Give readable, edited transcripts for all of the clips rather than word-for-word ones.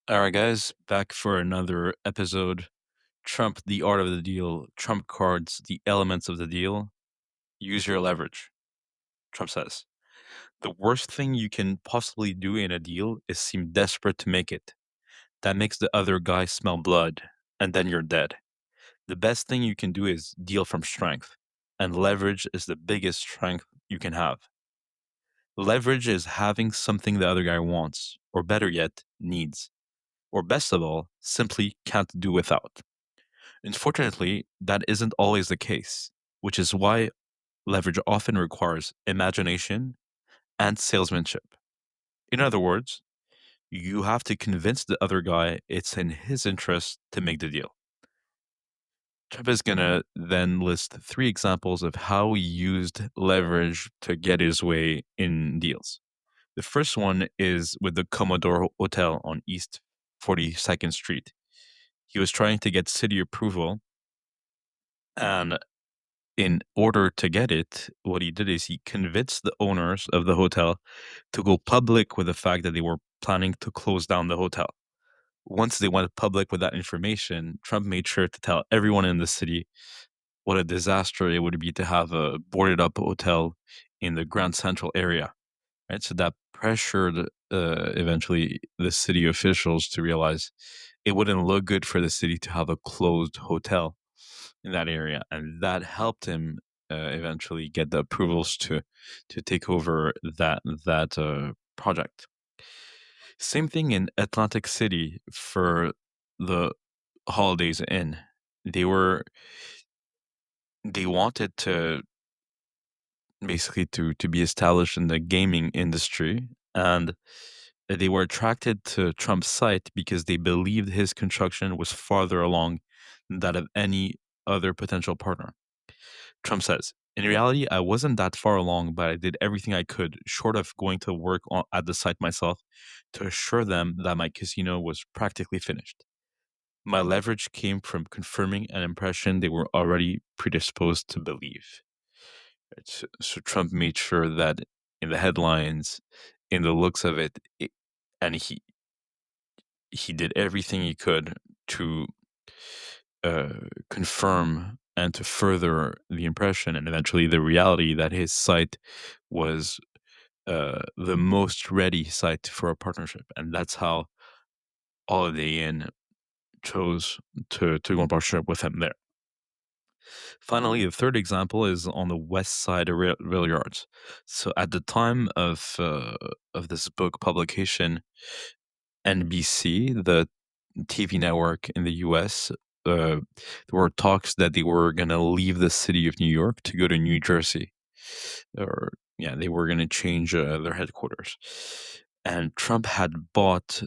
All right, guys, back for another episode. Trump, the art of the deal, Trump cards, the elements of the deal. Use your leverage. Trump says the worst thing you can possibly do in a deal is seem desperate to make it. That makes the other guy smell blood, and then you're dead. The best thing you can do is deal from strength, and leverage is the biggest strength you can have. Leverage is having something the other guy wants, or better yet, needs, or best of all, simply can't do without. Unfortunately, that isn't always the case, which is why leverage often requires imagination and salesmanship. In other words, you have to convince the other guy it's in his interest to make the deal. Trump is going to then list three examples of how he used leverage to get his way in deals. The first one is with the Commodore Hotel on East 42nd Street. He was trying to get city approval, and in order to get it, what he did is he convinced the owners of the hotel to go public with the fact that they were planning to close down the hotel. Once they went public with that information, Trump made sure to tell everyone in the city what a disaster it would be to have a boarded up hotel in the Grand Central area. Right, so that pressured eventually the city officials to realize it wouldn't look good for the city to have a closed hotel in that area, and that helped him eventually get the approvals to take over that project. Same thing in Atlantic City for the Holidays Inn. They were they wanted to basically to be established in the gaming industry, and they were attracted to Trump's site because they believed his construction was farther along than that of any other potential partner. Trump says, in reality, I wasn't that far along, but I did everything I could, short of going to work at the site myself, to assure them that my casino was practically finished. My leverage came from confirming an impression they were already predisposed to believe. Right? So Trump made sure that in the headlines, in the looks of it, and he did everything he could to uh, confirm and to further the impression and eventually the reality that his site was the most ready site for a partnership, and that's how Holiday Inn chose to go in partnership with him there. Finally, the third example is on the west side of Rail Yards. So at the time of this book publication, NBC, the TV network in the US, there were talks that they were going to leave the city of New York to go to New Jersey. Or, yeah, they were going to change their headquarters. And Trump had bought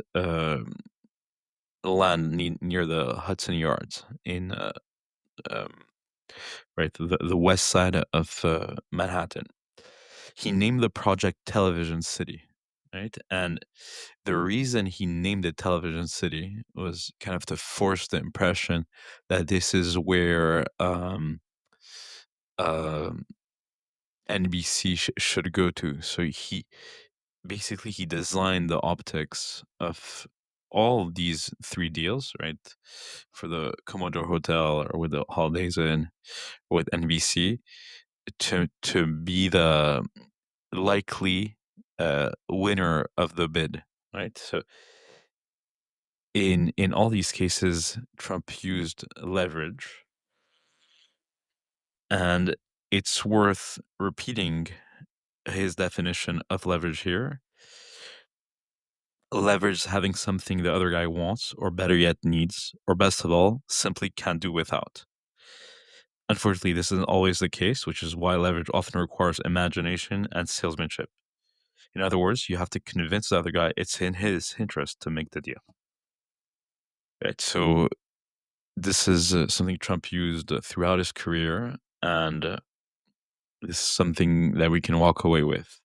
land near the Hudson Yards in um, right the west side of Manhattan. He named the project Television City, right? And the reason he named it Television City was kind of to force the impression that this is where um, NBC should go to. So he basically he designed the optics of all these three deals, right? For the Commodore Hotel or with the Holidays Inn or with NBC to be the likely winner of the bid, right? So in all these cases, Trump used leverage, and it's worth repeating his definition of leverage here. Leverage is having something the other guy wants, or better yet, needs, or best of all, simply can't do without. Unfortunately, this isn't always the case, which is why leverage often requires imagination and salesmanship. In other words, you have to convince the other guy it's in his interest to make the deal. Right. So this is something Trump used throughout his career, and this is something that we can walk away with.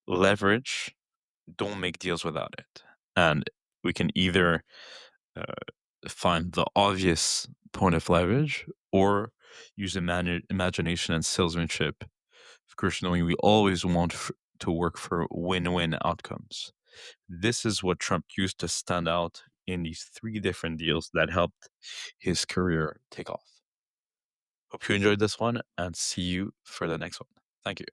Leverage, don't make deals without it. And we can either uh, find the obvious point of leverage or use imagination and salesmanship. Of course, knowing we always want to work for win win outcomes. This is what Trump used to stand out in these 3 different deals that helped his career take off. Hope you enjoyed this one and see you for the next one. Thank you.